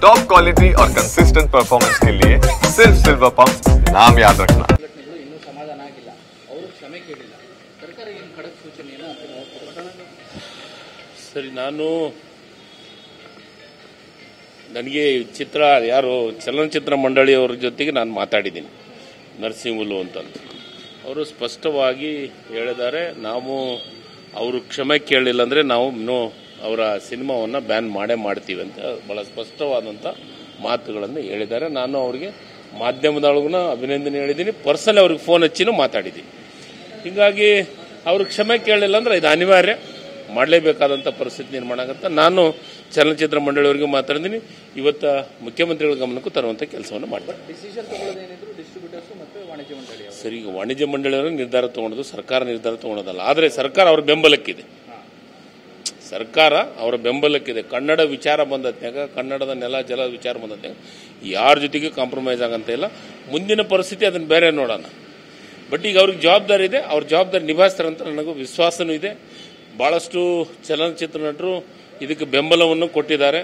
Top quality और consistent performance के लिए सिर्फ सिल्वर पंप नाम याद रखना। ಇನ್ನೂ ಸಮಾಧಾನ ಆಗಿಲ್ಲ, ಅವರು ಕ್ಷಮೆ ಕೇಳಿಲ್ಲ. ಸರ್ಕಾರ ಏನು ಖಡಕ್ ಸೂಚನೆಯನ್ನು ಸರಿ, ನನಗೆ ಚಲನಚಿತ್ರ ಮಂಡಳಿಯವರ ಜೊತೆಗೆ ನಾನು ಮಾತಾಡಿದ್ದೀನಿ, ನರಸಿಂಹುಲು ಅಂತ. ಅವರು ಸ್ಪಷ್ಟವಾಗಿ ಹೇಳಿದ್ದಾರೆ, ನಾವು ಅವರು ಕ್ಷಮೆ ಕೇಳಲಿಲ್ಲ ಅಂದರೆ ನಾವು ಇನ್ನೂ ಅವರ ಸಿನಿಮಾವನ್ನು ಬ್ಯಾನ್ ಮಾಡ್ತೀವಿ ಅಂತ ಬಹಳ ಸ್ಪಷ್ಟವಾದಂಥ ಮಾತುಗಳನ್ನು ಹೇಳಿದ್ದಾರೆ. ನಾನು ಅವರಿಗೆ ಮಾಧ್ಯಮದೊಳಗೂ ಅಭಿನಂದನೆ ಹೇಳಿದ್ದೀನಿ, ಪರ್ಸನಲ್ ಅವ್ರಿಗೆ ಫೋನ್ ಹಚ್ಚಿನೂ ಮಾತಾಡಿದ್ದೀನಿ. ಹೀಗಾಗಿ ಅವರು ಕ್ಷಮೆ ಕೇಳಲಿಲ್ಲ ಅಂದರೆ ಇದು ಅನಿವಾರ್ಯ, ಮಾಡಲೇಬೇಕಾದಂಥ ಪರಿಸ್ಥಿತಿ ನಿರ್ಮಾಣ ಆಗುತ್ತೆ. ನಾನು ಚಲನಚಿತ್ರ ಮಂಡಳಿಯವರಿಗೂ ಮಾತಾಡಿದ್ದೀನಿ, ಇವತ್ತು ಮುಖ್ಯಮಂತ್ರಿಗಳ ಗಮನಕ್ಕೂ ತರುವಂಥ ಕೆಲಸವನ್ನು ಮಾಡ್ತೀನಿ. ಡಿಸಿಷನ್ ತಗೊಳ್ಳೋದೇನಿದ್ರು ಡಿಸ್ಟ್ರಿಬ್ಯೂಟರ್ಸ್ ಮತ್ತು ವಾಣಿಜ್ಯ ಮಂಡಳಿ. ಸರಿ, ಈಗ ವಾಣಿಜ್ಯ ಮಂಡಳಿಯವರು ನಿರ್ಧಾರ ತಗೊಳ್ಳೋದು, ಸರ್ಕಾರ ನಿರ್ಧಾರ ತಗೊಳ್ಳೋದಲ್ಲ. ಆದರೆ ಸರ್ಕಾರ ಅವರ ಬೆಂಬಲಕ್ಕಿದೆ, ಕನ್ನಡ ವಿಚಾರ ಬಂದತ್ನಾಗ, ಕನ್ನಡದ ನೆಲ ಜಲ ವಿಚಾರ ಬಂದತ್ನಾಗ ಯಾರ ಜೊತೆಗೂ ಕಾಂಪ್ರಮೈಸ್ ಆಗಂತ ಇಲ್ಲ. ಮುಂದಿನ ಪರಿಸ್ಥಿತಿ ಅದನ್ನು ಬೇರೆ ನೋಡೋಣ. ಬಟ್ ಈಗ ಅವ್ರಿಗೆ ಜವಾಬ್ದಾರಿ ಇದೆ, ಅವ್ರ ಜವಾಬ್ದಾರಿ ನಿಭಾಯಿಸ್ತಾರಂತ ನನಗೂ ವಿಶ್ವಾಸನೂ ಇದೆ. ಭಾಳಷ್ಟು ಚಲನಚಿತ್ರ ನಟರು ಇದಕ್ಕೆ ಬೆಂಬಲವನ್ನು ಕೊಟ್ಟಿದ್ದಾರೆ.